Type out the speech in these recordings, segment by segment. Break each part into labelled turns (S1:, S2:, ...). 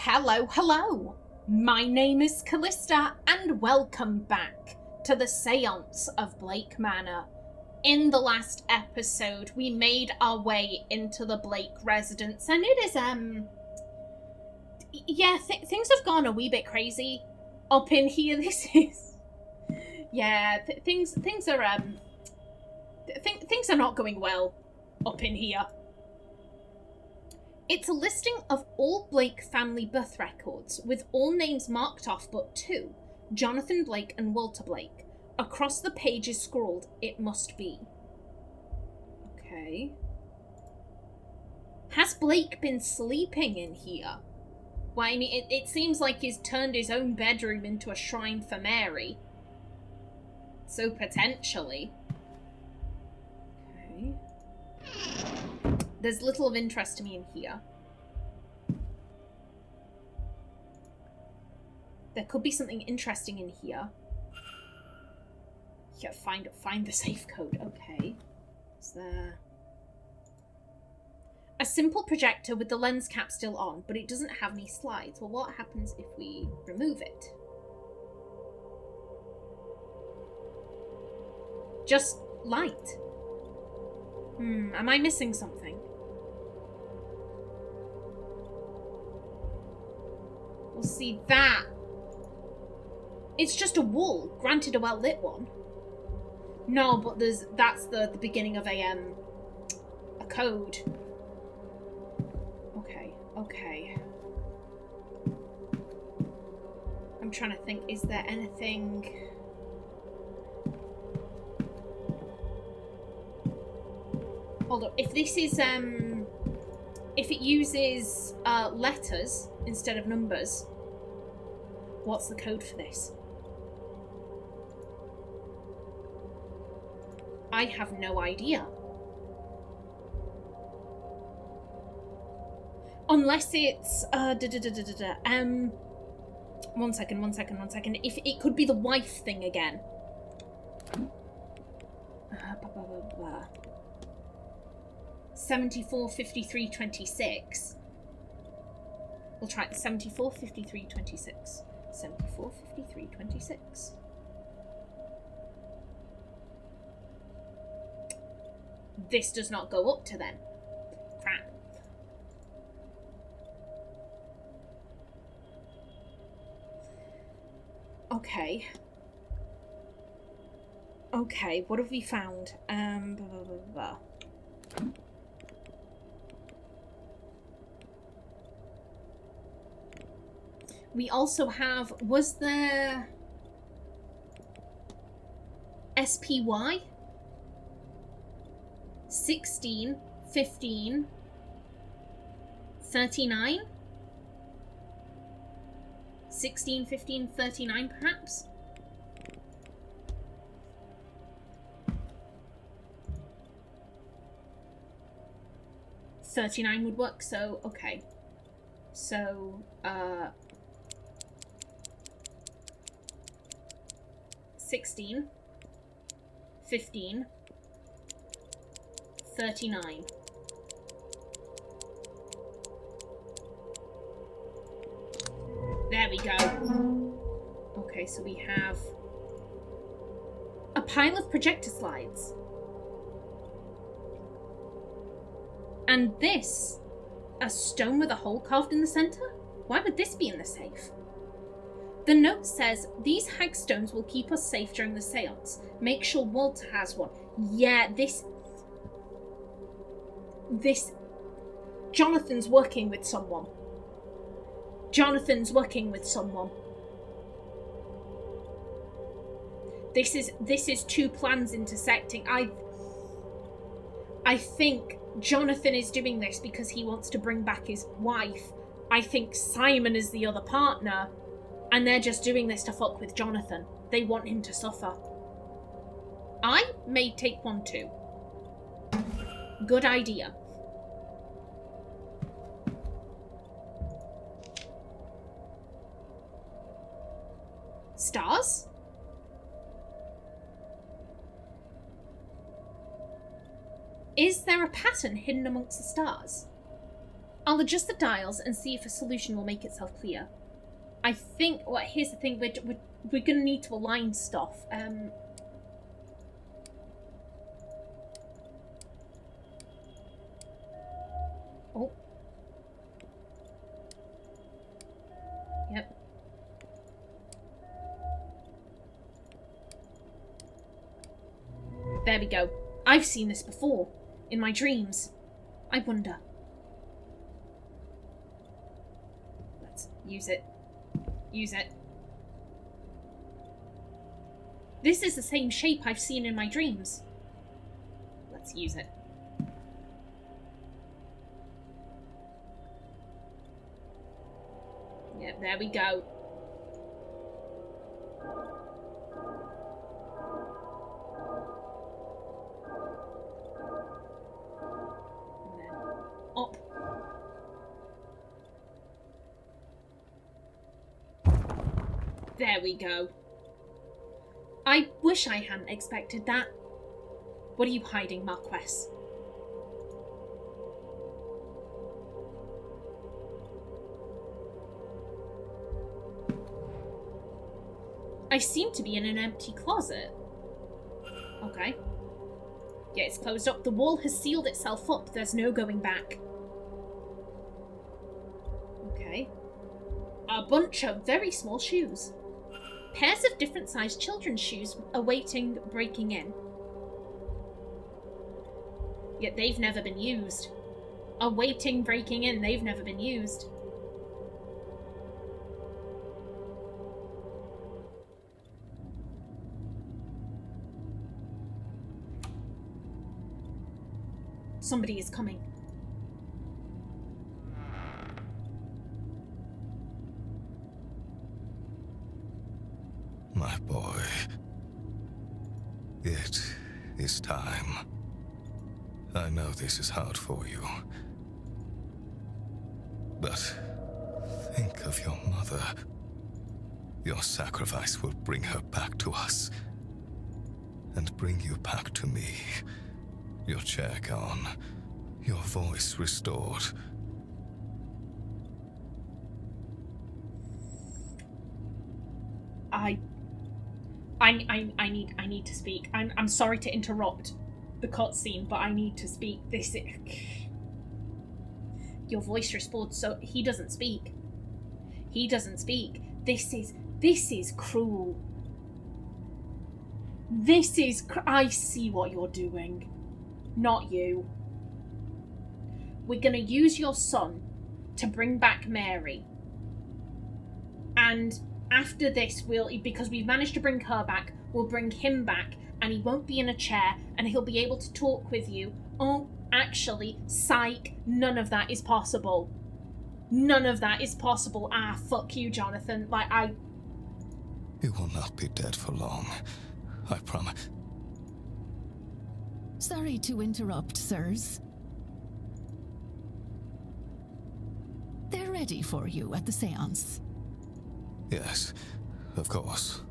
S1: Hello, hello! My name is Callista, and welcome back to the Séance of Blake Manor. In the last episode, we made our way into the Blake residence, and it is, things have gone a wee bit crazy up in here. Things are not going well up in here. It's a listing of all Blake family birth records, with all names marked off but two, Jonathan Blake and Walter Blake. Across the page is scrawled, "It must be." Okay. Has Blake been sleeping in here? Well, I mean, it seems like he's turned his own bedroom into a shrine for Mary. So potentially. Okay. There's little of interest to me in here. There could be something interesting in here. Yeah, find the safe code. Okay. Is there... A simple projector with the lens cap still on, but it doesn't have any slides. Well, what happens if we remove it? Just light. Am I missing something? We'll see that. It's just a wall, granted a well-lit one. No, but that's the beginning of a code. Okay. I'm trying to think, is there anything... Hold up, if this is, if it uses letters instead of numbers, what's the code for this? I have no idea. Unless it's, one second. If it could be the wife thing again. 74, 53, 26. We'll try it. 74, 53, 26. 74, 53, 26. This does not go up to them. Crap. Okay, what have we found? We also have, was there SPY? 16, 15, 39? 16, 15, 39 perhaps? $39 would work, so, okay. So, 16, 15, 39. There we go. Okay, so we have a pile of projector slides. And this, a stone with a hole carved in the center? Why would this be in the safe? The note says, "These hagstones will keep us safe during the seance. Make sure Walter has one." Yeah, this... Jonathan's working with someone. This is two plans intersecting. I think Jonathan is doing this because he wants to bring back his wife. I think Simon is the other partner, and they're just doing this to fuck with Jonathan. They want him to suffer. I may take one too. Good idea. Stars? Is there a pattern hidden amongst the stars? I'll adjust the dials and see if a solution will make itself clear. I think, well, here's the thing, we're gonna need to align stuff. Oh. Yep. There we go. I've seen this before. In my dreams. I wonder. Let's use it. Use it. This is the same shape I've seen in my dreams. Let's use it. Yep, there we go. And then up. There we go. I wish I hadn't expected that. What are you hiding, Marquess? I seem to be in an empty closet. Okay. Yeah, it's closed up. The wall has sealed itself up. There's no going back. Okay. A bunch of very small shoes. Pairs of different sized children's shoes awaiting breaking in. Yet they've never been used. Awaiting breaking in, they've never been used. Somebody is coming.
S2: My boy, it is time. I know this is hard for you, but think of your mother. Your sacrifice will bring her back to us, and bring you back to me. Your chair gone, your voice restored.
S1: I need to speak. I'm sorry to interrupt the cutscene, but I need to speak. Your voice restored, so he doesn't speak. He doesn't speak. This is cruel. I see what you're doing. Not you. We're gonna use your son to bring back Mary. And after this, because we've managed to bring her back, we'll bring him back, and he won't be in a chair, and he'll be able to talk with you. Oh, actually, psych, none of that is possible. None of that is possible. Ah, fuck you, Jonathan.
S2: He will not be dead for long. I promise.
S3: Sorry to interrupt, sirs. They're ready for you at the séance.
S2: Yes, of course.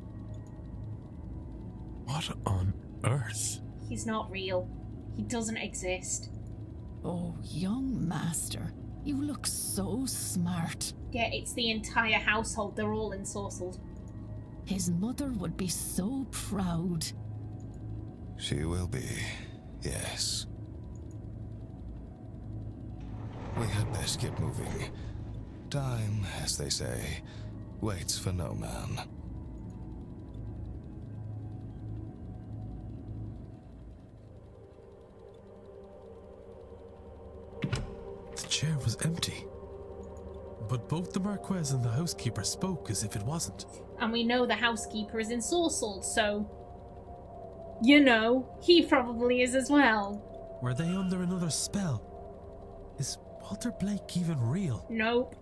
S4: What on earth?
S1: He's not real. He doesn't exist.
S3: Oh, young master, you look so smart.
S1: Yeah, it's the entire household. They're all ensorcelled.
S3: His mother would be so proud.
S2: She will be, yes. We had best get moving. Time, as they say, waits for no man.
S4: The chair was empty. But both the Marquess and the housekeeper spoke as if it wasn't.
S1: And we know the housekeeper is ensorcelled, so... You know, he probably is as well.
S4: Were they under another spell? Is Walter Blake even real?
S1: Nope.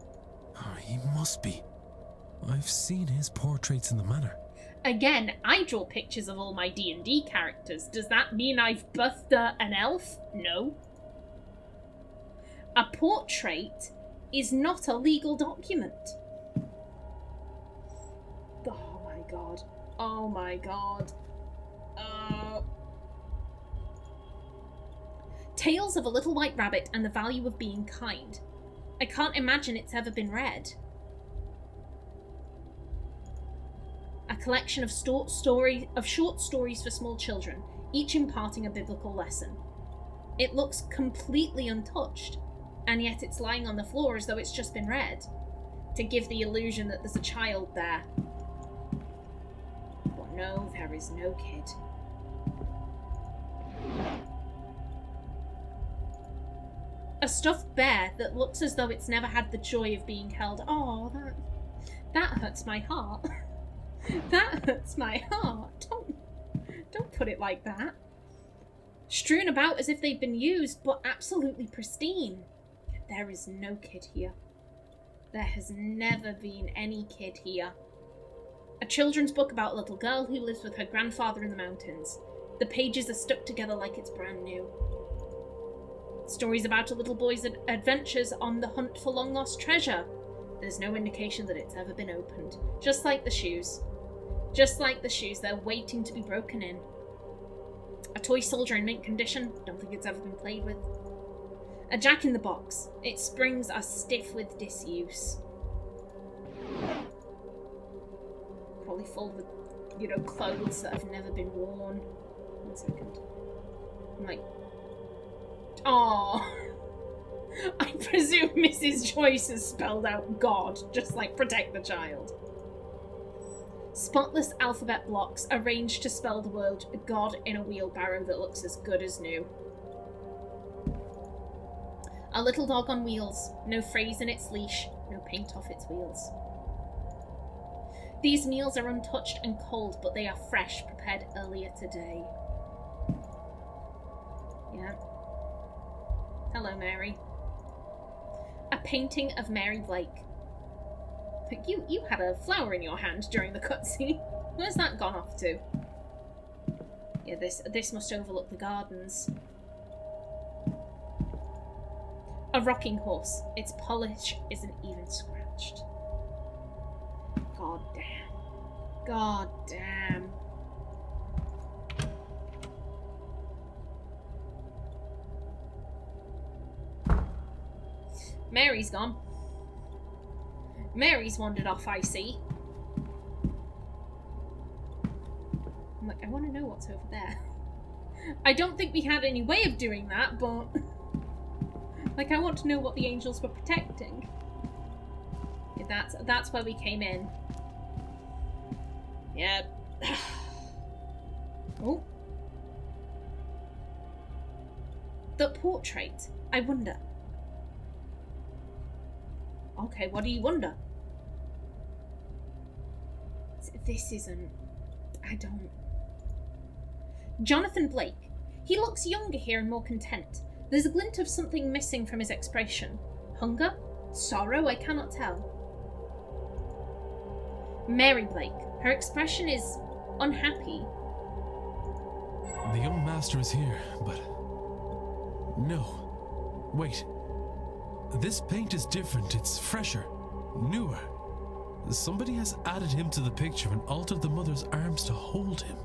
S4: Oh, he must be. I've seen his portraits in the manor.
S1: Again, I draw pictures of all my D&D characters. Does that mean I've buffed an elf? No. A portrait is not a legal document. Oh my god. Oh my god. Tales of a Little White Rabbit and the Value of Being Kind. I can't imagine it's ever been read. A collection of short stories for small children, each imparting a biblical lesson. It looks completely untouched, and yet it's lying on the floor as though it's just been read, to give the illusion that there's a child there. But no, there is no kid. A stuffed bear that looks as though it's never had the joy of being held. Oh, that hurts my heart. That hurts my heart. Don't put it like that. Strewn about as if they've been used, but absolutely pristine. There is no kid here. There has never been any kid here. A children's book about a little girl who lives with her grandfather in the mountains. The pages are stuck together like it's brand new. Stories about a little boy's adventures on the hunt for long-lost treasure. There's no indication that it's ever been opened. Just like the shoes. Just like the shoes, they're waiting to be broken in. A toy soldier in mint condition. Don't think it's ever been played with. A jack-in-the-box. Its springs are stiff with disuse. Probably full of, clothes that have never been worn. 1 second. I'm like... Aww. I presume Mrs. Joyce has spelled out God, just like protect the child. Spotless alphabet blocks arranged to spell the word God in a wheelbarrow that looks as good as new. A little dog on wheels, no phrase in its leash, no paint off its wheels. These meals are untouched and cold, but they are fresh, prepared earlier today. Yeah. Hello, Mary. A painting of Mary Blake. You had a flower in your hand during the cutscene. Where's that gone off to? Yeah, this must overlook the gardens. A rocking horse. Its polish isn't even scratched. God damn. God damn. Mary's gone. Mary's wandered off, I see. I'm like, I want to know what's over there. I don't think we had any way of doing that, but... like, I want to know what the angels were protecting. Yeah, that's where we came in. Yep. Oh. The portrait. I wonder. Okay, what do you wonder? This isn't... I don't... Jonathan Blake. He looks younger here and more content. There's a glint of something missing from his expression. Hunger? Sorrow? I cannot tell. Mary Blake. Her expression is unhappy.
S4: The young master is here, but... No. Wait. This paint is different. It's fresher. Newer. Somebody has added him to the picture and altered the mother's arms to hold him.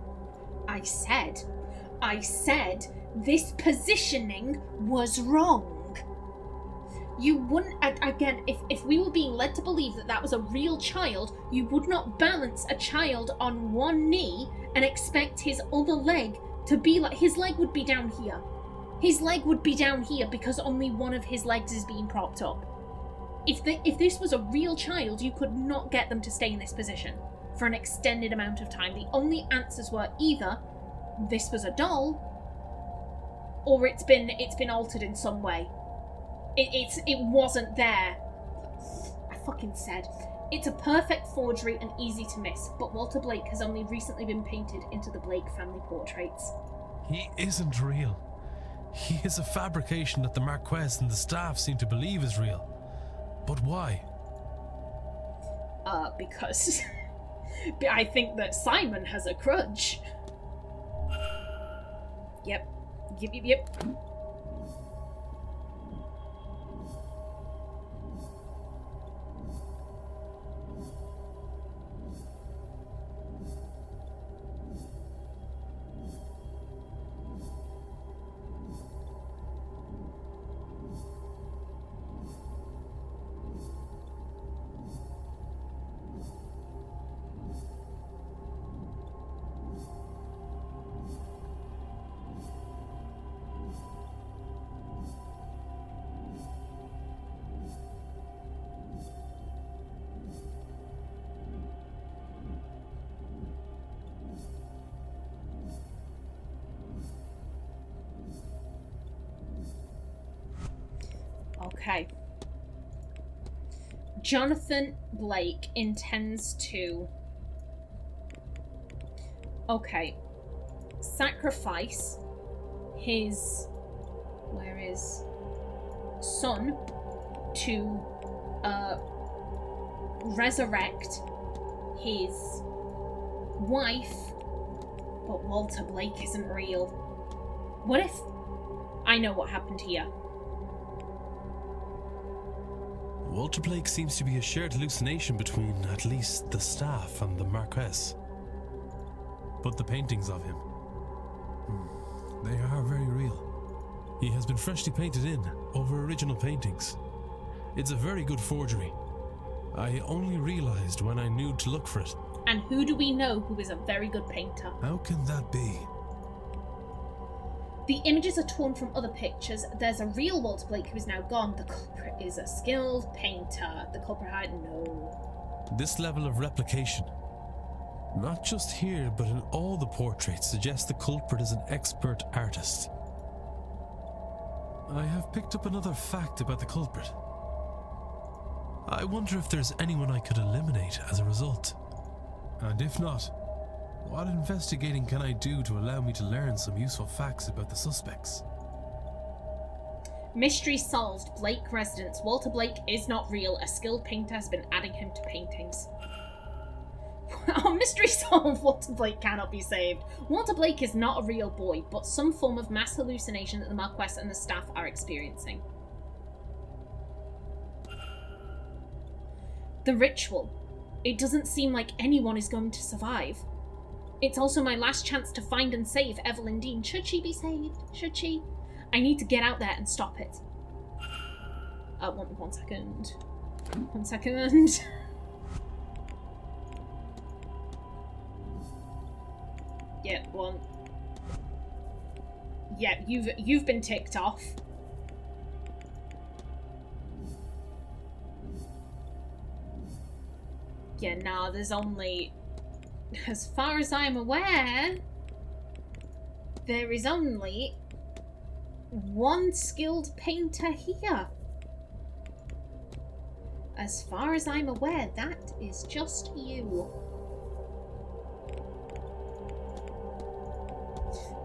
S1: I said this positioning was wrong. You wouldn't, again, if we were being led to believe that that was a real child, you would not balance a child on one knee and expect his other leg to be like, his leg would be down here. His leg would be down here because only one of his legs is being propped up. If this was a real child, you could not get them to stay in this position for an extended amount of time. The only answers were either this was a doll, or it's been altered in some way. It wasn't there. I fucking said. It's a perfect forgery and easy to miss, but Walter Blake has only recently been painted into the Blake family portraits.
S4: He isn't real. He is a fabrication that the Marquess and the staff seem to believe is real. But why?
S1: Because I think that Simon has a grudge. Yep. Okay. Jonathan Blake intends to... Okay. Sacrifice his... Where is... son to resurrect his wife, but Walter Blake isn't real. What if I know what happened here?
S4: Walter Blake seems to be a shared hallucination between at least the staff and the Marquess. But the paintings of him, they are very real. He has been freshly painted in over original paintings. It's a very good forgery. I only realized when I knew to look for it.
S1: And who do we know who is a very good painter?
S4: How can that be?
S1: The images are torn from other pictures. There's a real Walter Blake who is now gone. The culprit is a skilled painter. The culprit had no.
S4: This level of replication, not just here but in all the portraits, suggests the culprit is an expert artist. I have picked up another fact about the culprit. I wonder if there's anyone I could eliminate as a result. And if not, what investigating can I do to allow me to learn some useful facts about the suspects?
S1: Mystery solved. Blake residence. Walter Blake is not real. A skilled painter has been adding him to paintings. Oh, mystery solved. Walter Blake cannot be saved. Walter Blake is not a real boy, but some form of mass hallucination that the Marquess and the staff are experiencing. The ritual. It doesn't seem like anyone is going to survive. It's also my last chance to find and save Evelyn Dean. Should she be saved? Should she? I need to get out there and stop it. One second. 1 second. Yeah, one. Yeah, you've been ticked off. Yeah, nah, there's only... As far as I'm aware, there is only one skilled painter here. As far as I'm aware, that is just you.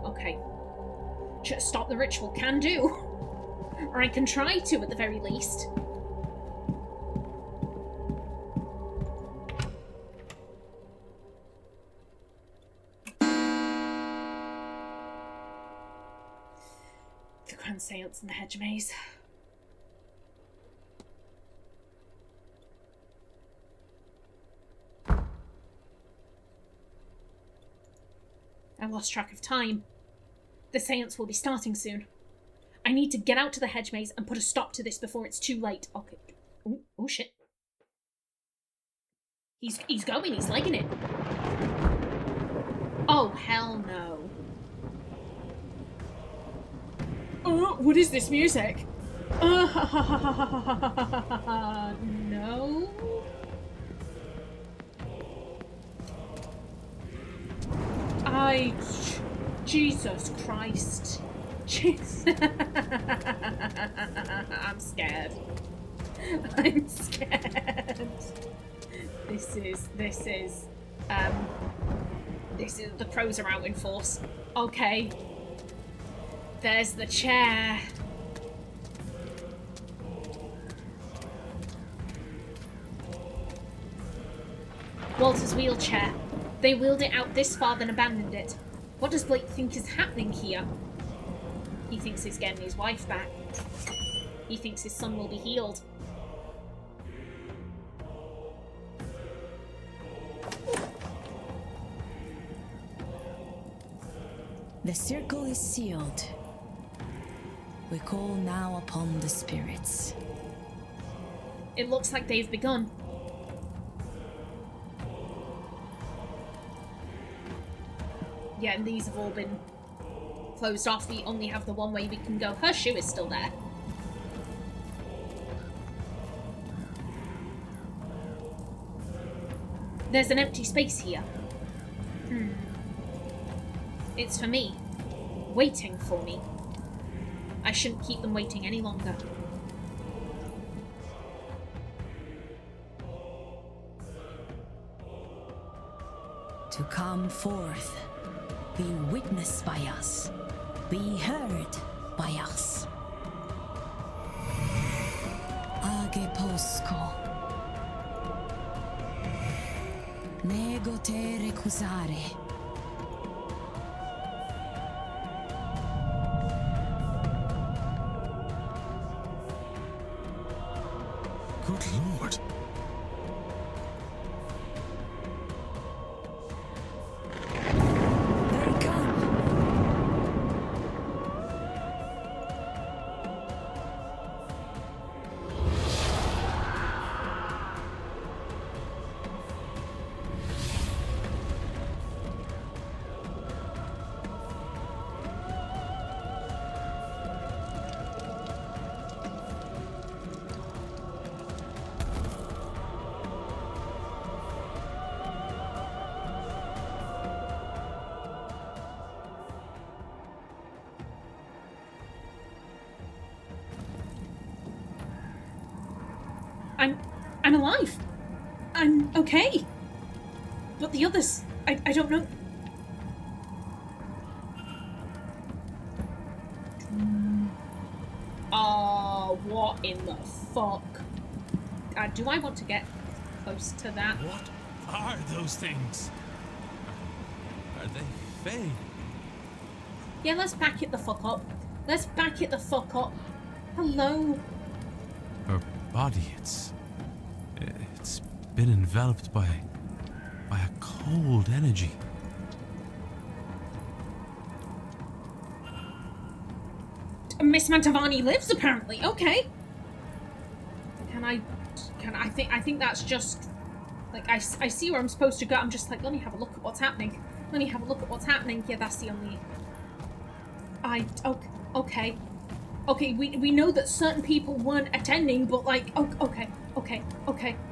S1: Okay. Stop the ritual. Can do. Or I can try to, at the very least. The Grand Séance in the Hedge Maze. I lost track of time. The séance will be starting soon. I need to get out to the hedge maze and put a stop to this before it's too late. Okay. Oh shit. He's going, he's legging it. Oh, hell no. Oh, what is this music? No. Jesus Christ. Jesus. I'm scared. I'm scared. This is, the crows are out in force. Okay. There's the chair. Walter's wheelchair. They wheeled it out this far, then abandoned it. What does Blake think is happening here? He thinks he's getting his wife back. He thinks his son will be healed.
S3: The circle is sealed. We call now upon the spirits.
S1: It looks like they've begun. Yeah, and these have all been closed off. We only have the one way we can go. Her shoe is still there. There's an empty space here. It's for me. Waiting for me. I shouldn't keep them waiting any longer.
S3: to come forth, be witnessed by us, be heard by us. Age posco. Nego te recusare.
S4: Good lord.
S3: They come.
S1: I'm alive. I'm okay. But the others, I don't know. Oh, what in the fuck? Do I want to get close to that?
S4: What are those things? Are they Fae?
S1: Yeah, let's back it the fuck up. Let's back it the fuck up. Hello.
S4: Her body, it's been enveloped by a cold energy.
S1: Miss Mantovani lives, apparently. Okay. I think that's just like I see where I'm supposed to go. I'm just like, let me have a look at what's happening. Let me have a look at what's happening. Yeah, that's the only. Okay. Okay, we know that certain people weren't attending, but like, okay,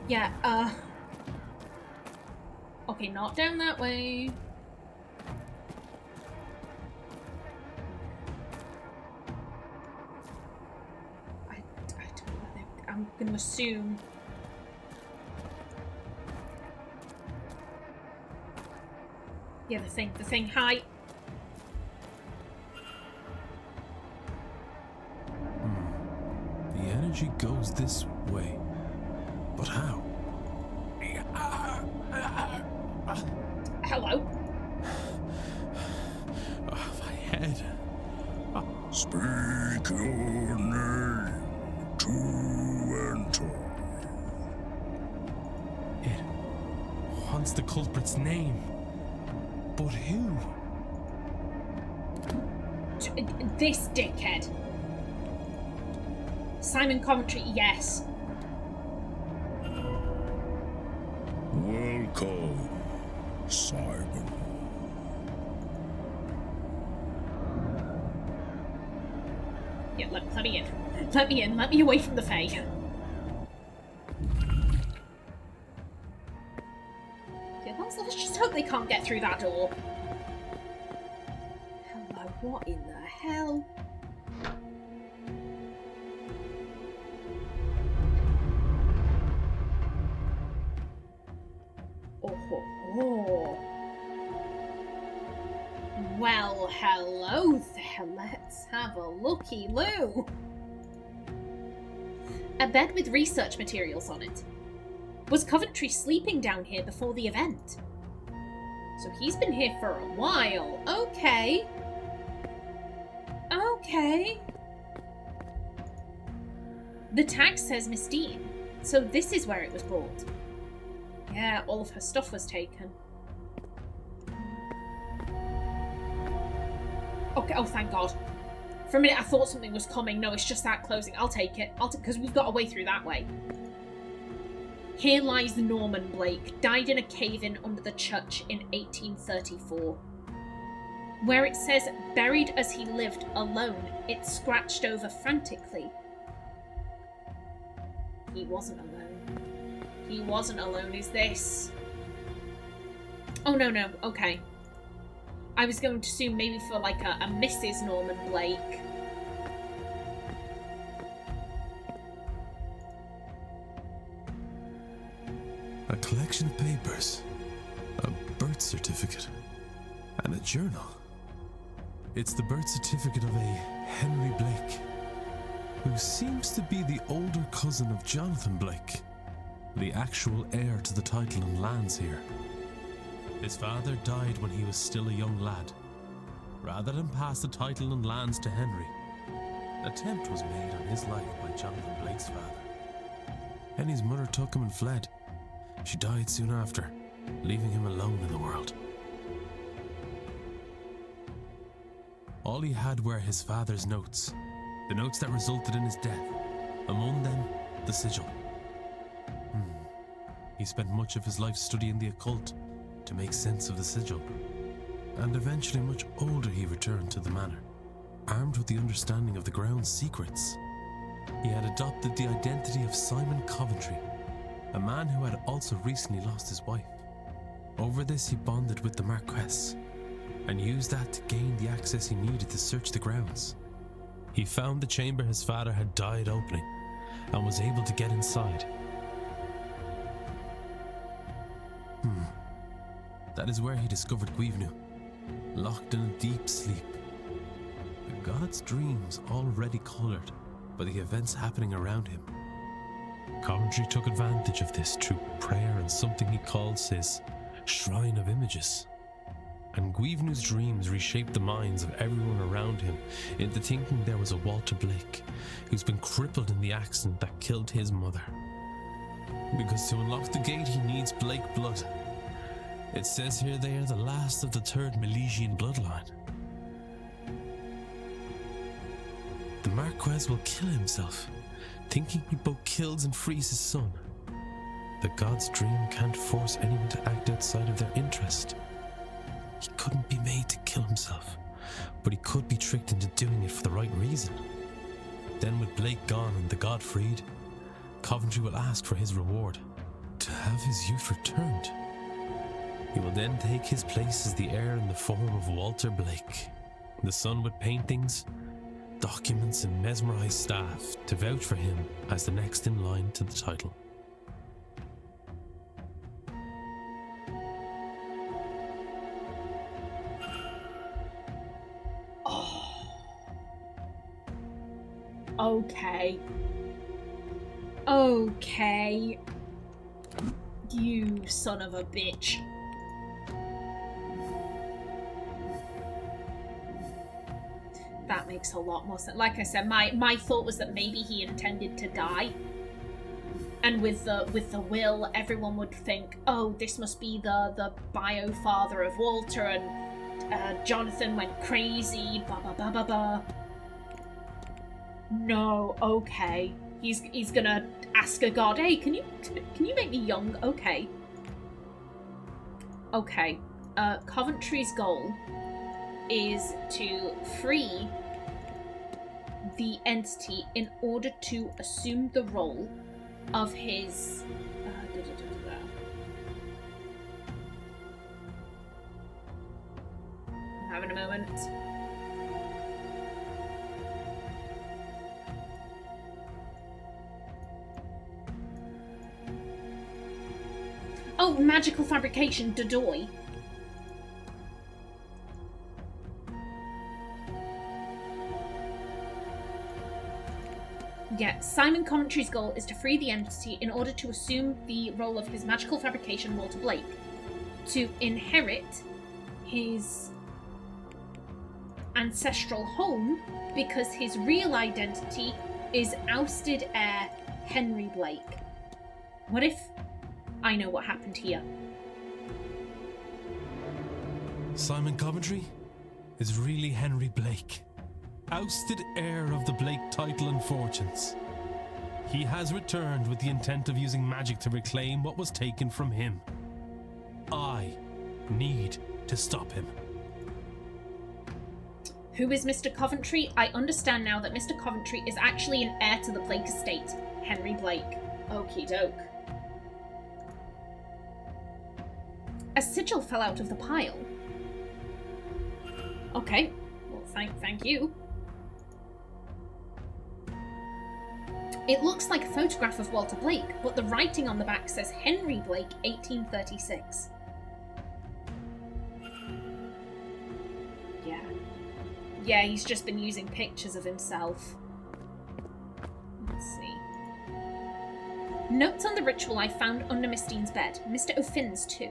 S1: yeah, okay, not down that way. I don't know, I'm gonna assume. Yeah, the thing, hi.
S4: The energy goes this way. But how?
S1: Hello?
S4: My head.
S5: Speak your name to enter.
S4: It wants the culprit's name. But who?
S1: This dickhead. Simon Coventry, yes.
S5: Welcome, Simon.
S1: Yeah, let me in. Let me in. Let me away from the Fae. Yeah, let's just hope they can't get through that door. Hello, what in the hell? Oh. Well, hello there. Let's have a looky-loo. A bed with research materials on it. Was Coventry sleeping down here before the event? So he's been here for a while. Okay. The tag says Miss Dean, so this is where it was bought. Yeah, all of her stuff was taken. Okay, oh thank God. For a minute I thought something was coming. No, it's just that closing. I'll take it. Because we've got a way through that way. Here lies Norman Blake, died in a cave-in under the church in 1834. Where it says, buried as he lived, alone, it's scratched over frantically. He wasn't alone. He wasn't alone, is this? Oh, no, okay. I was going to assume maybe for like a Mrs. Norman Blake.
S4: A collection of papers. A birth certificate. And a journal. It's the birth certificate of a Henry Blake, who seems to be the older cousin of Jonathan Blake, the actual heir to the title and lands here. His father died when he was still a young lad. Rather than pass the title and lands to Henry, an attempt was made on his life by Jonathan Blake's father. Henry's mother took him and fled. She died soon after, leaving him alone in the world. All he had were his father's notes, the notes that resulted in his death, among them the sigil. He spent much of his life studying the occult to make sense of the sigil, and eventually much older he returned to the manor, armed with the understanding of the ground's secrets. He had adopted the identity of Simon Coventry, a man who had also recently lost his wife. Over this he bonded with the Marquess, and used that to gain the access he needed to search the grounds. He found the chamber his father had died opening, and was able to get inside. That is where he discovered Guivnu, locked in a deep sleep. The god's dreams already coloured by the events happening around him. Coventry took advantage of this through prayer and something he calls his Shrine of Images. And Guivnu's dreams reshaped the minds of everyone around him into thinking there was a Walter Blake who's been crippled in the accident that killed his mother. Because to unlock the gate he needs Blake blood. It says here they are the last of the third Milesian bloodline. The Marquess will kill himself, thinking he both kills and frees his son. The god's dream can't force anyone to act outside of their interest. He couldn't be made to kill himself, but he could be tricked into doing it for the right reason. Then with Blake gone and the god freed, Coventry will ask for his reward, to have his youth returned. He will then take his place as the heir in the form of Walter Blake, the son with paintings, documents and mesmerized staff to vouch for him as the next in line to the title.
S1: Okay. You son of a bitch. That makes a lot more sense. Like I said, my thought was that maybe he intended to die. And with the will, everyone would think, oh, this must be the bio father of Walter, and Jonathan went crazy, blah blah blah blah blah. No, okay. He's gonna ask a god, hey, can you make me young? Okay. Okay. Coventry's goal is to free the entity in order to assume the role of his I'm having a moment. Oh, magical fabrication, Dodoy. Yeah, Simon Coventry's goal is to free the entity in order to assume the role of his magical fabrication, Walter Blake, to inherit his ancestral home because his real identity is ousted heir Henry Blake. What if I know what happened here?
S4: Simon Coventry is really Henry Blake, ousted heir of the Blake title and fortunes. He has returned with the intent of using magic to reclaim what was taken from him. I need to stop him.
S1: Who is Mr. Coventry? I understand now that Mr. Coventry is actually an heir to the Blake estate, Henry Blake. Okie doke. A sigil fell out of the pile. Okay, well, thank you. It looks like a photograph of Walter Blake, but the writing on the back says Henry Blake, 1836. Yeah, he's just been using pictures of himself. Let's see. Notes on the ritual I found under Miss Dean's bed. Mr. O'Finn's too.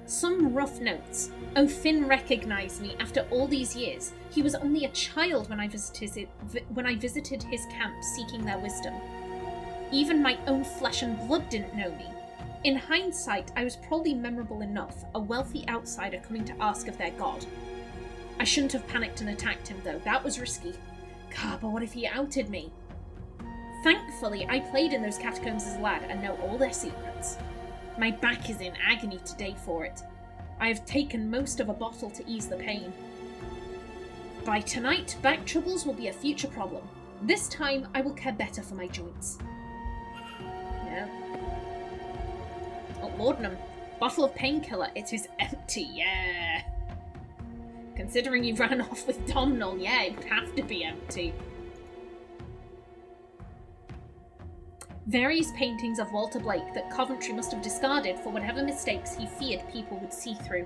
S1: Some rough notes. O'Finn recognised me after all these years. He was only a child when I visited his camp seeking their wisdom. Even my own flesh and blood didn't know me. In hindsight, I was probably memorable enough, a wealthy outsider coming to ask of their god. I shouldn't have panicked and attacked him though, that was risky. God, but what if he outed me? Thankfully, I played in those catacombs as a lad and know all their secrets. My back is in agony today for it. I have taken most of a bottle to ease the pain. By tonight, back troubles will be a future problem. This time, I will care better for my joints. Yeah. Oh, laudanum. Bottle of painkiller. It is empty, yeah. Considering you ran off with Domhnall, yeah, it would have to be empty. Various paintings of Walter Blake that Coventry must have discarded for whatever mistakes he feared people would see through.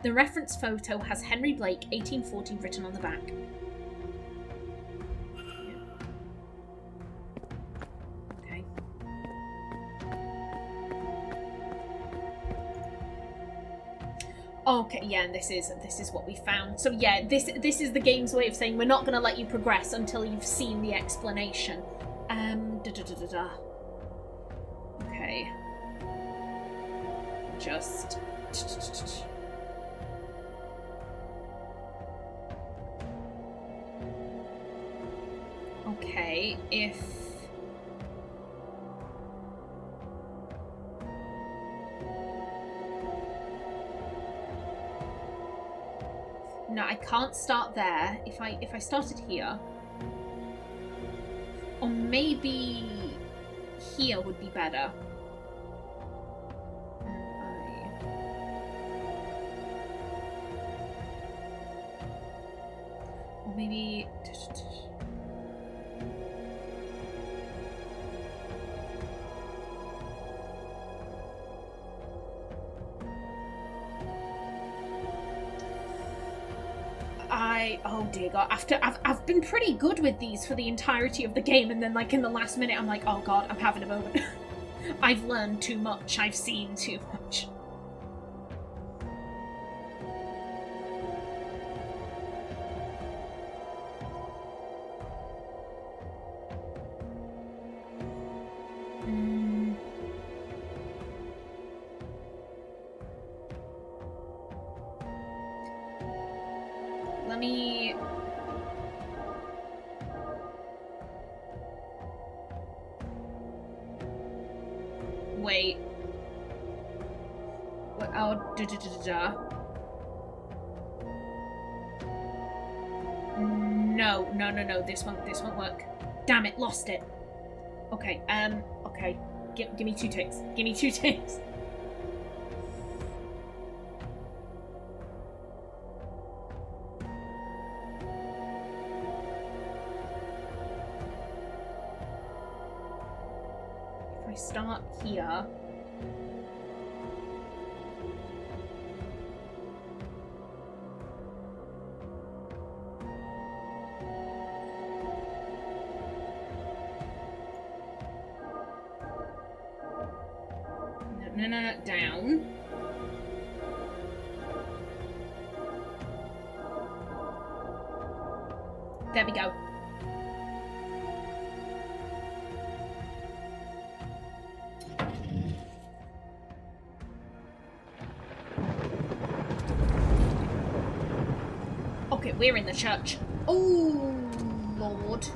S1: The reference photo has Henry Blake, 1840, written on the back. Okay. Okay, yeah, and this is what we found. So yeah, this is the game's way of saying we're not going to let you progress until you've seen the explanation. Okay. Just... Okay, if... No, I can't start there. If I started here... Or maybe here would be better. Or maybe... Oh dear God, I've been pretty good with these for the entirety of the game, and then like in the last minute I'm like, oh God, I'm having a moment. I've learned too much, I've seen too much. Let me... Wait. What? Oh, No. This won't work. Damn it, lost it. Okay, okay. Give me 2 ticks. Give me 2 ticks. Start here. No, down. There we go. Okay, we're in the church. Oh, Lord.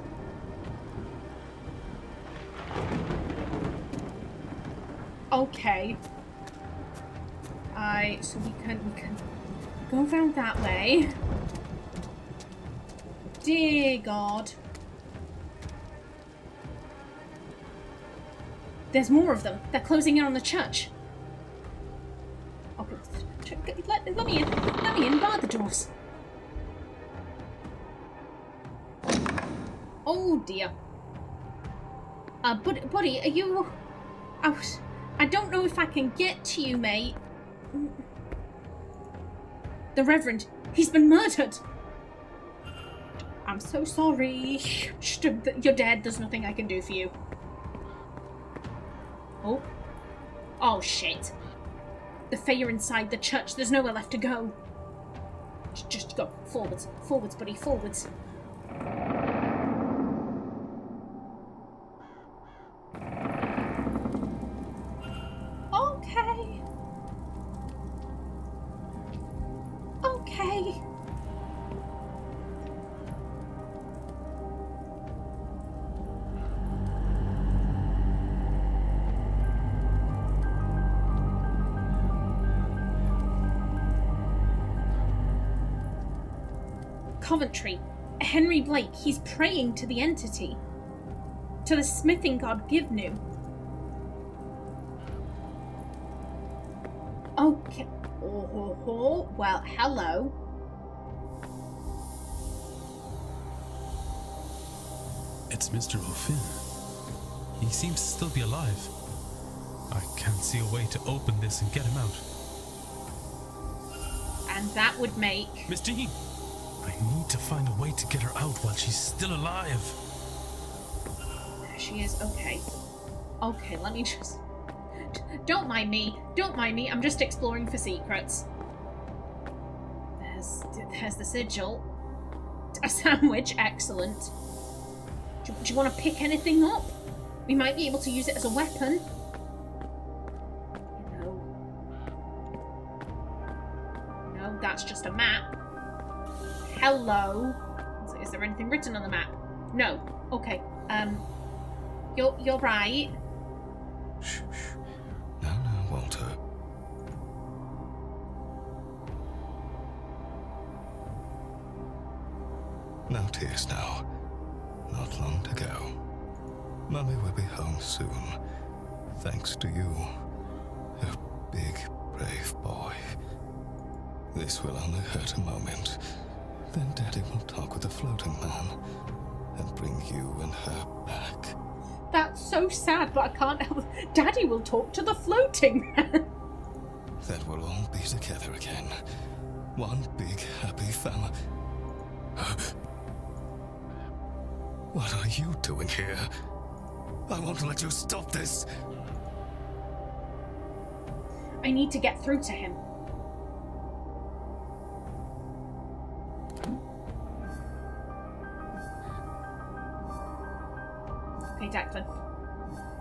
S1: Okay. So we can go around that way. Dear God. There's more of them. They're closing in on the church. Okay, let me in. Let me in. Bar the doors. Oh dear. Buddy, are you... I don't know if I can get to you, mate. The Reverend, he's been murdered. I'm so sorry. You're dead. There's nothing I can do for you. Oh. Oh, shit. The Fae are inside the church. There's nowhere left to go. Just go. Forwards. Forwards, buddy. Forwards. Okay. Okay. Coventry. Henry Blake, he's praying to the entity. To the smithing god Givnu. Okay. Oh, well, hello.
S4: It's Mr. O'Finn. He seems to still be alive. I can't see a way to open this and get him out.
S1: And that would make...
S4: Miss Jean! I need to find a way to get her out while she's still alive.
S1: There she is. Okay. Okay, let me just... Don't mind me. Don't mind me. I'm just exploring for secrets. There's the sigil. A sandwich. Excellent. Do you want to pick anything up? We might be able to use it as a weapon. No, that's just a map. Hello. Is there anything written on the map? No. Okay. You're right.
S2: Shh, shh. Now, Walter. No tears now. Not long to go. Mummy will be home soon. Thanks to you. A big, brave boy. This will only hurt a moment. Then Daddy will talk with the floating man and bring you and her back.
S1: That's so sad, but I can't help. Daddy will talk to the floating man.
S2: Then we'll all be together again. One big, happy family. What are you doing here? I won't let you stop this.
S1: I need to get through to him. Okay, Declan.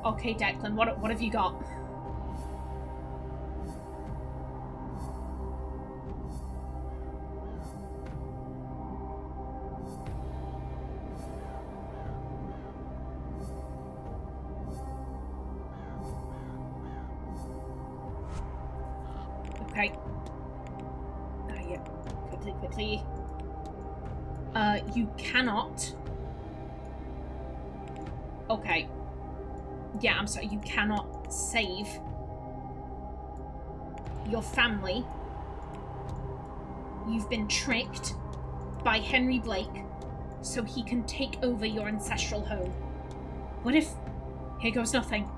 S1: Okay, Declan, what have you got? Okay. Yeah. Quickly. You cannot... Okay. Yeah, I'm sorry. You cannot save your family. You've been tricked by Henry Blake so he can take over your ancestral home. What if... Here goes nothing.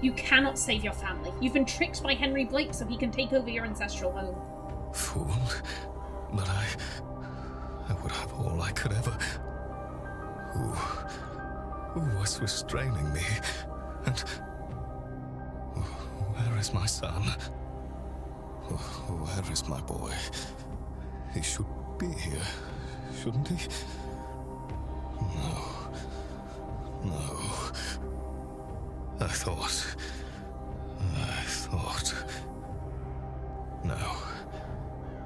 S1: You cannot save your family. You've been tricked by Henry Blake so he can take over your ancestral home.
S2: Fool. But I would have all I could ever... Who was restraining me? And... Where is my son? Where is my boy? He should be here, shouldn't he? No. I thought... No.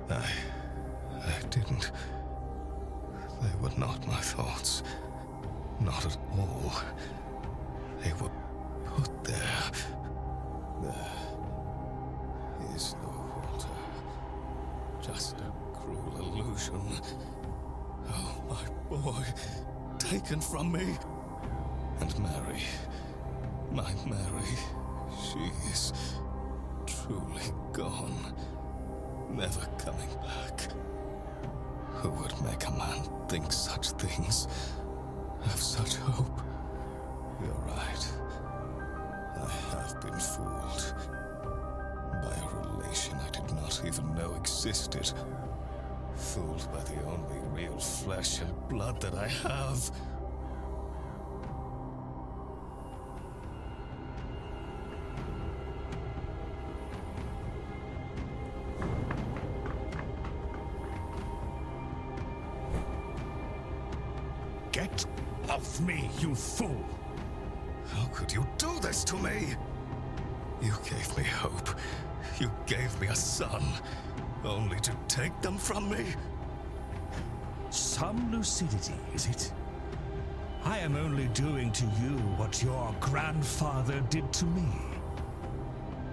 S2: I didn't. They were not my thoughts. Not at all. They were put there. There is no Walter. Just a cruel illusion. Oh, my boy. Taken from me. And Mary. My Mary. She is truly gone. Never coming back. Who would make a man think such things? Have such hope? You're right. I have been fooled. existed. Fooled by the only real flesh and blood that I have.
S5: Get off me, you fool!
S2: How could you do this to me? You gave me hope. You gave me a son, only to take them from me.
S5: Some lucidity, is it? I am only doing to you what your grandfather did to me.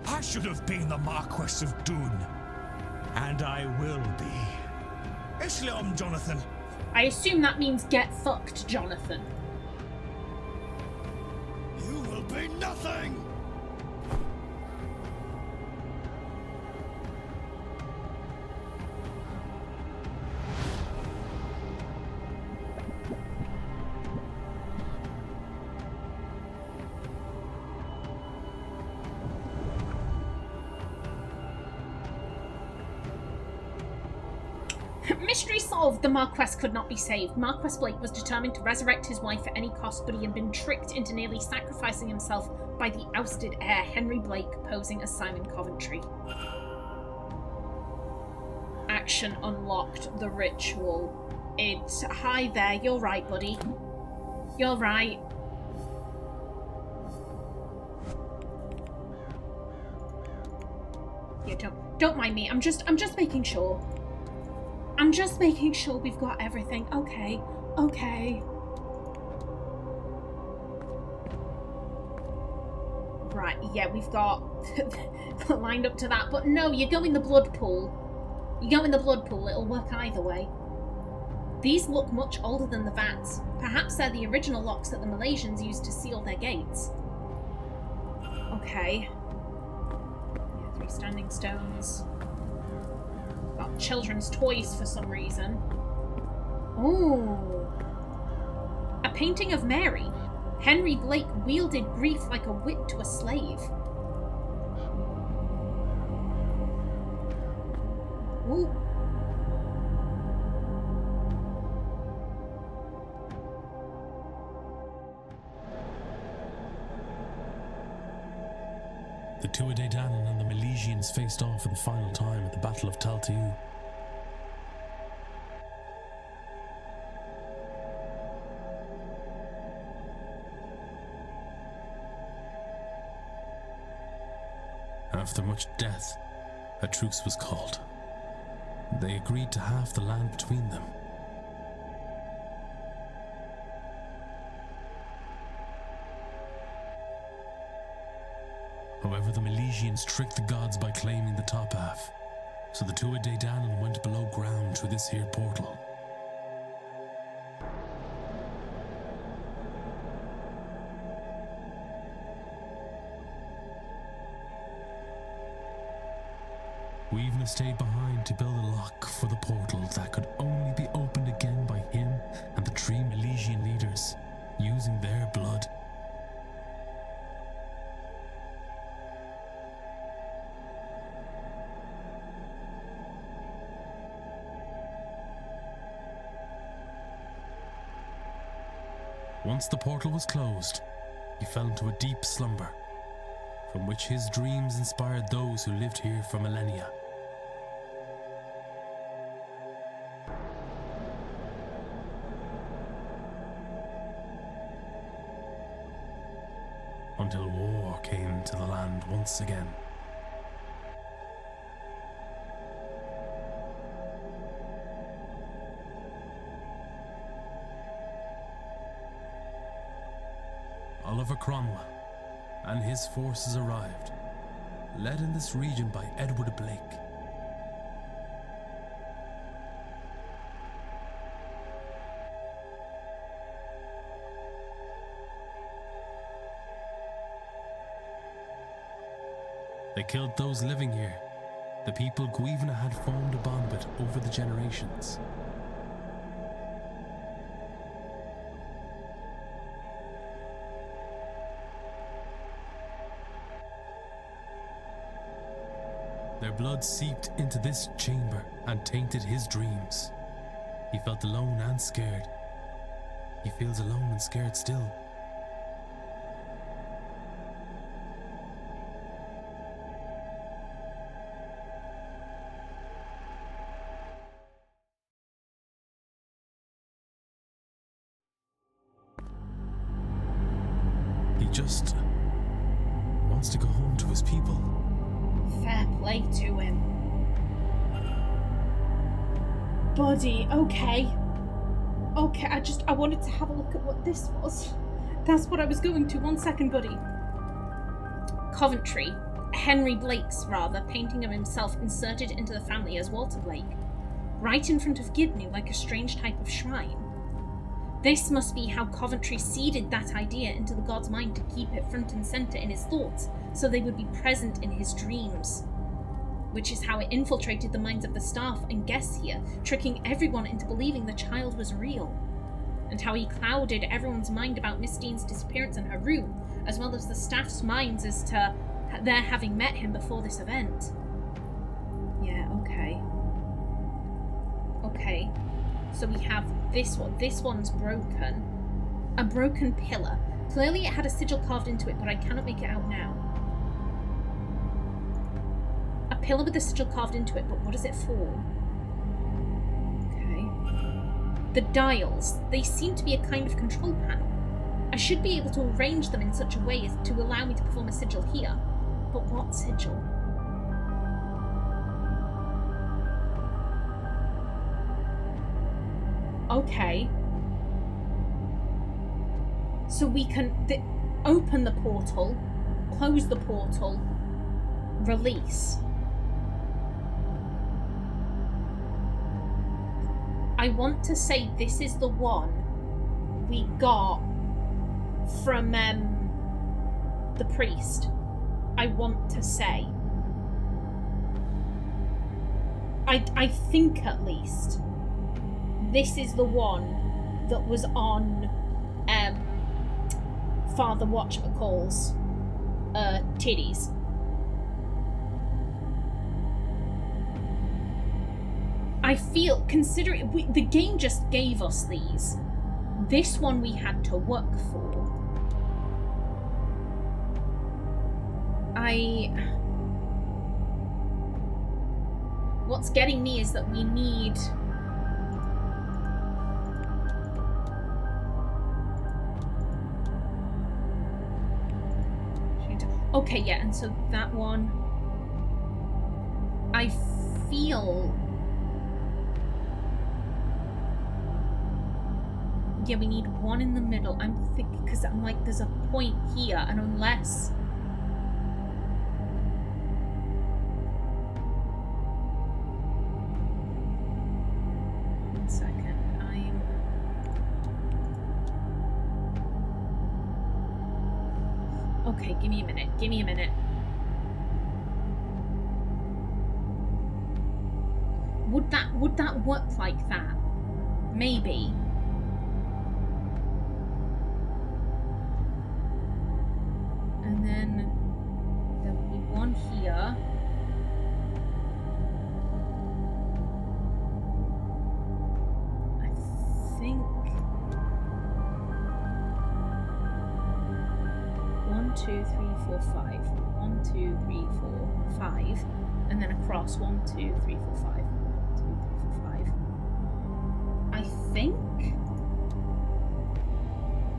S5: I should have been the Marquess of Dune, and I will be. Islam, Jonathan.
S1: I assume that means get fucked, Jonathan.
S2: You will be nothing!
S1: Mystery solved. The Marquess could not be saved. Marquess Blake was determined to resurrect his wife at any cost, but he had been tricked into nearly sacrificing himself by the ousted heir, Henry Blake, posing as Simon Coventry. Action unlocked. The ritual. It's... Hi there. You're right, buddy. You're right. Yeah, don't mind me. I'm just making sure. I'm just making sure we've got everything. Okay. Okay. Right, yeah, we've got lined up to that. But no, you go in the blood pool. You go in the blood pool, it'll work either way. These look much older than the vats. Perhaps they're the original locks that the Malaysians used to seal their gates. Okay. Yeah, 3 standing stones. Got children's toys for some reason. Ooh. A painting of Mary. Henry Blake wielded grief like a whip to a slave. Ooh.
S4: The Tuatha Dé Danann and the Milesians faced off for the final time at the Battle of Tal'Tiu. After much death, a truce was called. They agreed to halve the land between them. However, the Milesians tricked the gods by claiming the top half, so the Tuatha Dé Danann went below ground through this here portal. Weavna stayed behind to build a lock for the portal that could only be opened again by him and the 3 Milesian leaders, using their blood. Once the portal was closed, he fell into a deep slumber, from which his dreams inspired those who lived here for millennia. Until war came to the land once again. Oliver Cromwell and his forces arrived, led in this region by Edward Blake. They killed those living here, the people Guivna had formed a bond with over the generations. Their blood seeped into this chamber and tainted his dreams. He felt alone and scared. He feels alone and scared still. He just wants to go home to his people.
S1: Fair play to him. Buddy, okay. Okay, I wanted to have a look at what this was. That's what I was going to. 1 second, buddy. Coventry. Henry Blake's, rather, painting of himself inserted into the family as Walter Blake. Right in front of Gibney, like a strange type of shrine. This must be how Coventry seeded that idea into the god's mind to keep it front and centre in his thoughts, so they would be present in his dreams. Which is how it infiltrated the minds of the staff and guests here, tricking everyone into believing the child was real. And how he clouded everyone's mind about Miss Dean's disappearance in her room, as well as the staff's minds as to their having met him before this event. Yeah, okay. Okay. So we have this one. This one's broken. A broken pillar. Clearly it had a sigil carved into it, but I cannot make it out now. A pillar with a sigil carved into it, but what is it for? Okay. The dials. They seem to be a kind of control panel. I should be able to arrange them in such a way as to allow me to perform a sigil here. But what sigil? Okay. So we can open the portal, close the portal, release. I want to say this is the one we got from the priest. I want to say. I think at least this is the one that was on Father Whatchamacall's titties. I feel, considering the game just gave us these, this one we had to work for. What's getting me is that we need... Okay, yeah, and so that one... I feel... Yeah, we need one in the middle. I'm thinking, because I'm like, there's a point here, and unless... One second, Okay, give me a minute, Would that work like that? Maybe. And then there will be one here. I think 1, 2, 3, 4, 5. 1, 2, 3, 4, 5. And then across 1, 2, 3, 4, 5. 1, 2, 3, 4, 5. I think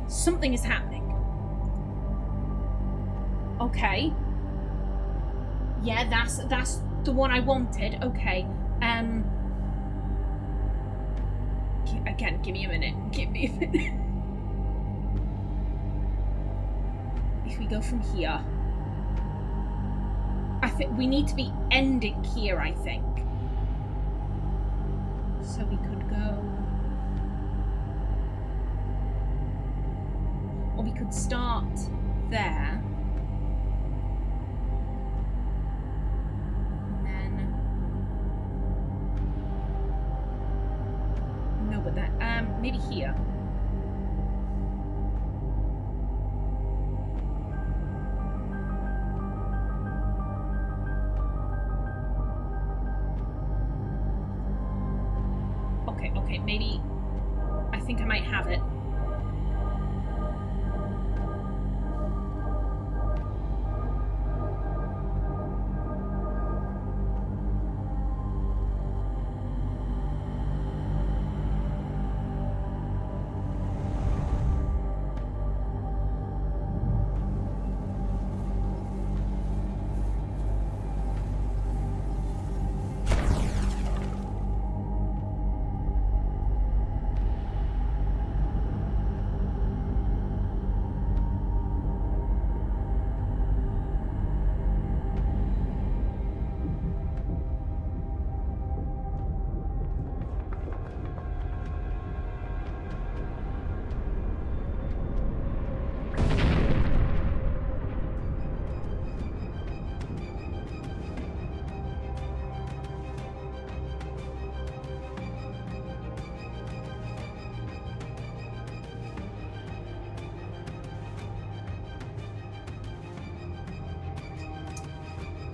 S1: something is happening. Okay. Yeah, that's the one I wanted. Okay. Again, give me a minute. If we go from here, I think we need to be ending here, I think. So we could go... Or we could start there. And then... No, but that... maybe here. maybe... I think I might have it.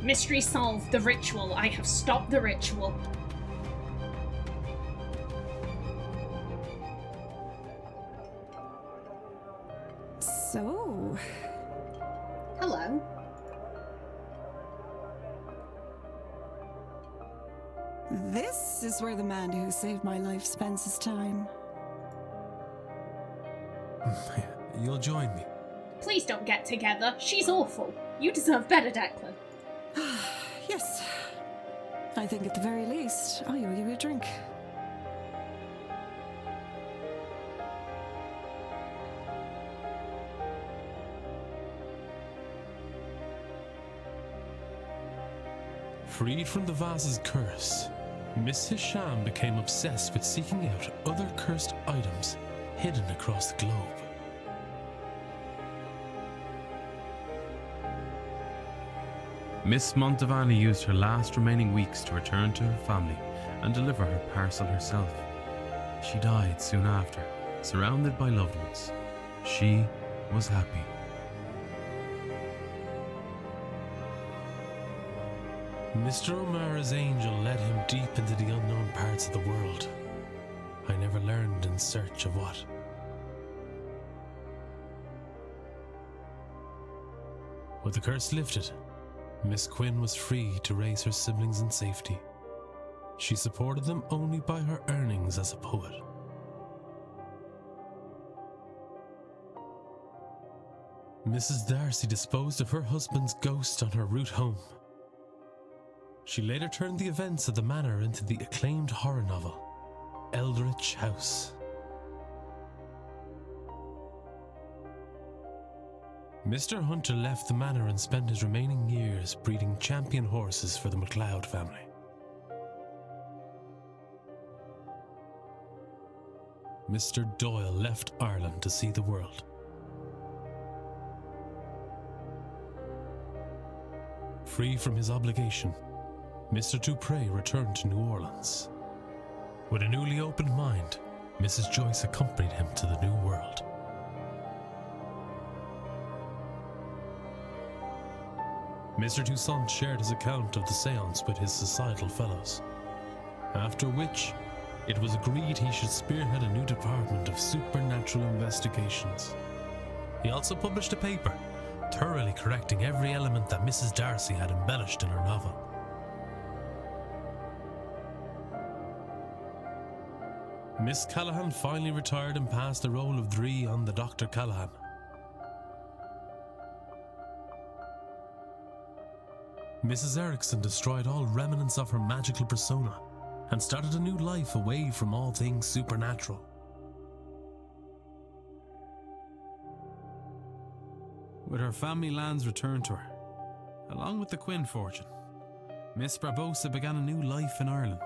S1: Mystery solved. The ritual. I have stopped the ritual.
S3: So...
S1: Hello.
S3: This is where the man who saved my life spends his time.
S4: You'll join me.
S1: Please don't get together. She's awful. You deserve better, Declan.
S3: Yes. I think at the very least, I owe you a drink.
S4: Freed from the vase's curse, Miss Hisham became obsessed with seeking out other cursed items hidden across the globe.
S6: Miss Montavani used her last remaining weeks to return to her family and deliver her parcel herself. She died soon after, surrounded by loved ones. She was happy.
S4: Mr. O'Mara's angel led him deep into the unknown parts of the world. I never learned in search of what. With the curse lifted, Miss Quinn was free to raise her siblings in safety. She supported them only by her earnings as a poet. Mrs. Darcy disposed of her husband's ghost on her route home. She later turned the events of the manor into the acclaimed horror novel, Eldritch House. Mr. Hunter left the manor and spent his remaining years breeding champion horses for the MacLeod family. Mr. Doyle left Ireland to see the world. Free from his obligation, Mr. Dupre returned to New Orleans. With a newly opened mind, Mrs. Joyce accompanied him to the New World. Mr. Toussaint shared his account of the séance with his societal fellows, after which it was agreed he should spearhead a new department of supernatural investigations. He also published a paper, thoroughly correcting every element that Mrs. Darcy had embellished in her novel. Miss Callahan finally retired and passed the role of Dree on the Dr. Callahan. Mrs. Erickson destroyed all remnants of her magical persona and started a new life away from all things supernatural.
S6: With her family lands returned to her, along with the Quinn fortune, Miss Barbosa began a new life in Ireland.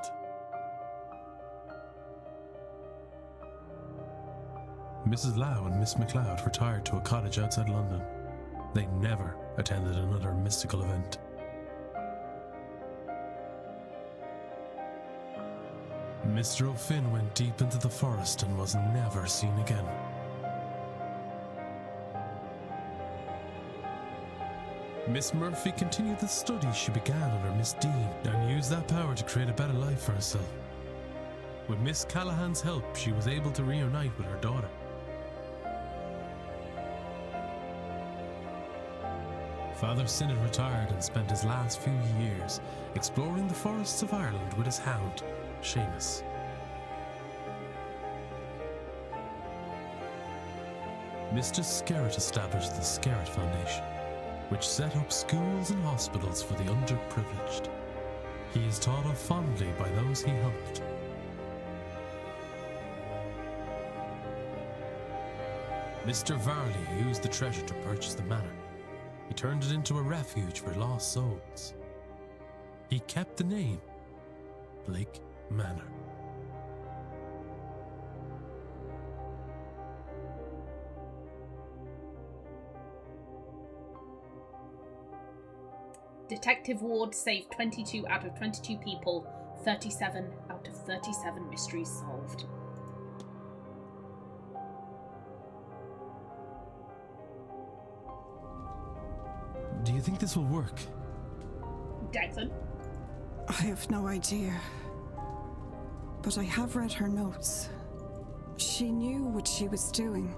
S4: Mrs. Lau and Miss MacLeod retired to a cottage outside London. They never attended another mystical event. Mr. O'Finn went deep into the forest and was never seen again. Miss Murphy continued the studies she began under Miss Dean and used that power to create a better life for herself. With Miss Callahan's help, she was able to reunite with her daughter. Father Sinnott retired and spent his last few years exploring the forests of Ireland with his hound, Seamus. Mr. Skerritt established the Skerritt Foundation, which set up schools and hospitals for the underprivileged. He is thought of fondly by those he helped. Mr. Varley used the treasure to purchase the manor. He turned it into a refuge for lost souls. He kept the name Blake Manor.
S1: Detective Ward saved 22 out of 22 people, 37 out of 37 mysteries solved.
S4: Do you think this will work?
S1: Declan?
S7: I have no idea. But I have read her notes. She knew what she was doing.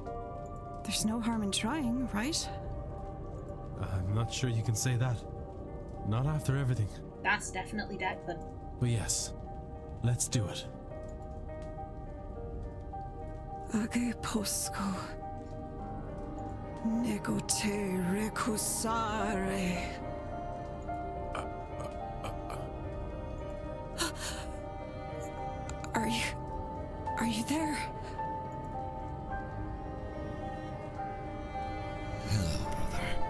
S7: There's no harm in trying, right?
S4: I'm not sure you can say that. Not after everything.
S1: That's definitely Declan.
S4: But yes, let's do it.
S7: Age posco. Nego te recusare. Are you there?
S2: Hello, brother.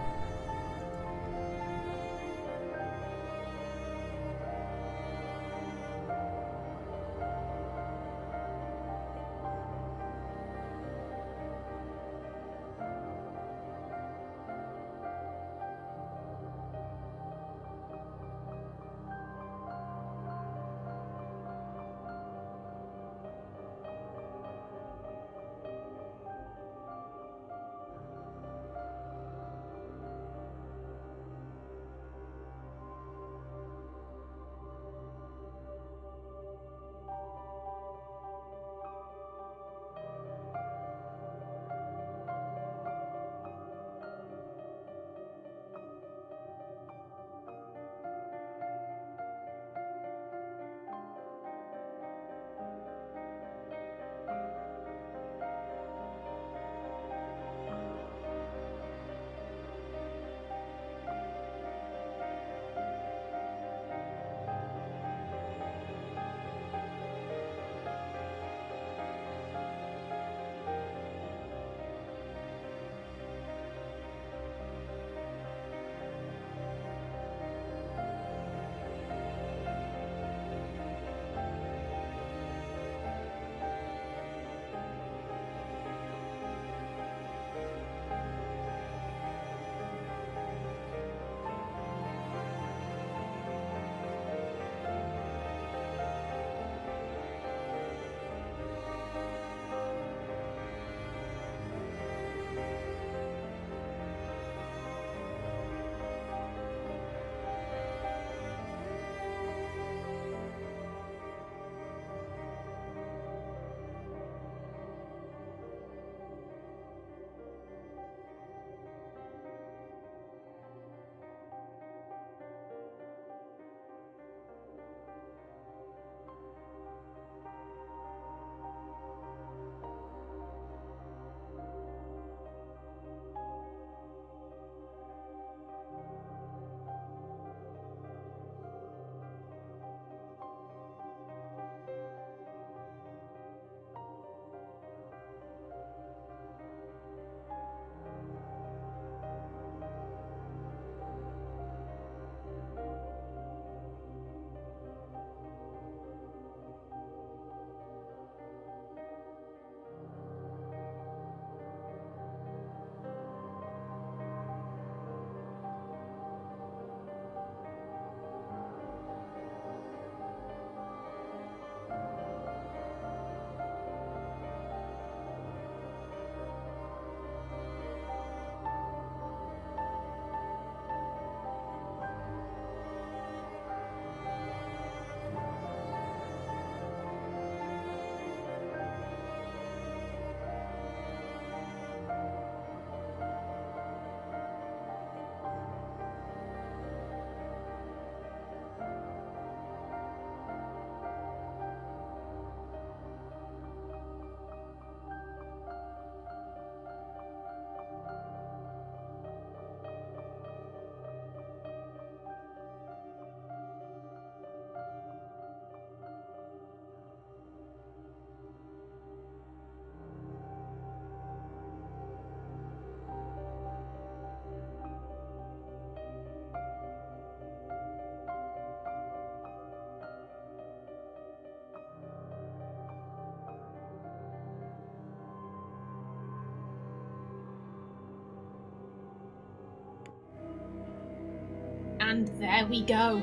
S1: And there we go.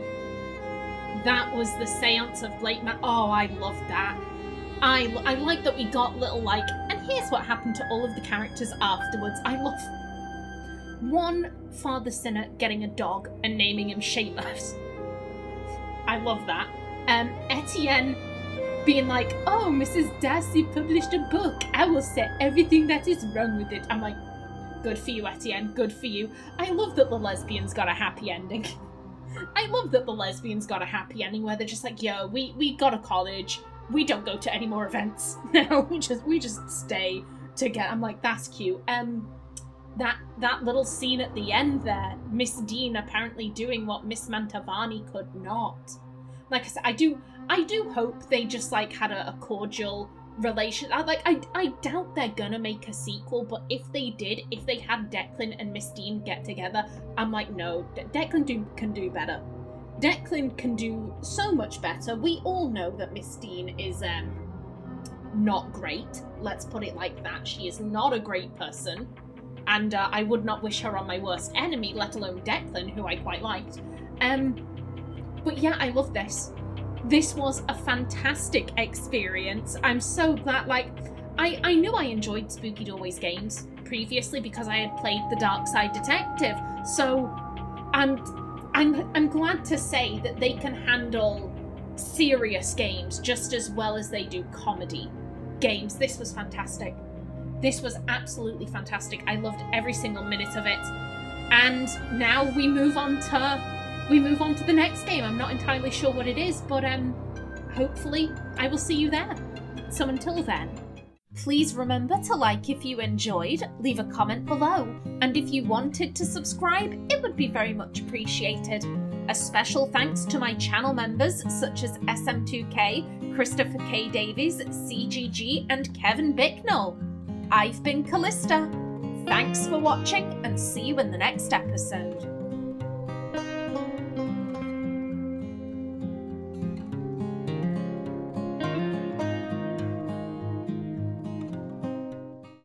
S1: That was the Séance of Blake Manor. Oh, I love that. I like that we got little, like, and here's what happened to all of the characters afterwards. I love one Father Sinner getting a dog and naming him Shameless. I love that. Etienne being like, oh, Mrs. Darcy published a book. I will say everything that is wrong with it. I'm like, good for you, Etienne. Good for you. I love that the lesbians got a happy ending. I love that the lesbians got a happy ending where they're just like, yo, we got a college. We don't go to any more events. No, we just stay together. I'm like, that's cute. That little scene at the end there, Miss Dean apparently doing what Miss Mantovani could not. Like I said, I do hope they just like had a cordial relation. I doubt they're gonna make a sequel, but if they did, if they had Declan and Miss Dean get together, I'm like, no, Declan can do better. Declan can do so much better. We all know that Miss Dean is not great. Let's put it like that. She is not a great person. And I would not wish her on my worst enemy, let alone Declan, who I quite liked. But yeah, I love this. This was a fantastic experience. I'm so glad, like, I knew I enjoyed Spooky Doorways games previously because I had played the Dark Side Detective. So I'm glad to say that they can handle serious games just as well as they do comedy games. This was fantastic. This was absolutely fantastic. I loved every single minute of it. And now we move on to the next game. I'm not entirely sure what it is, but hopefully I will see you there. So until then, please remember to like if you enjoyed, leave a comment below, and if you wanted to subscribe, it would be very much appreciated. A special thanks to my channel members such as SM2K, Christopher K. Davies, CGG, and Kevin Bicknell. I've been Callista. Thanks for watching, and see you in the next episode.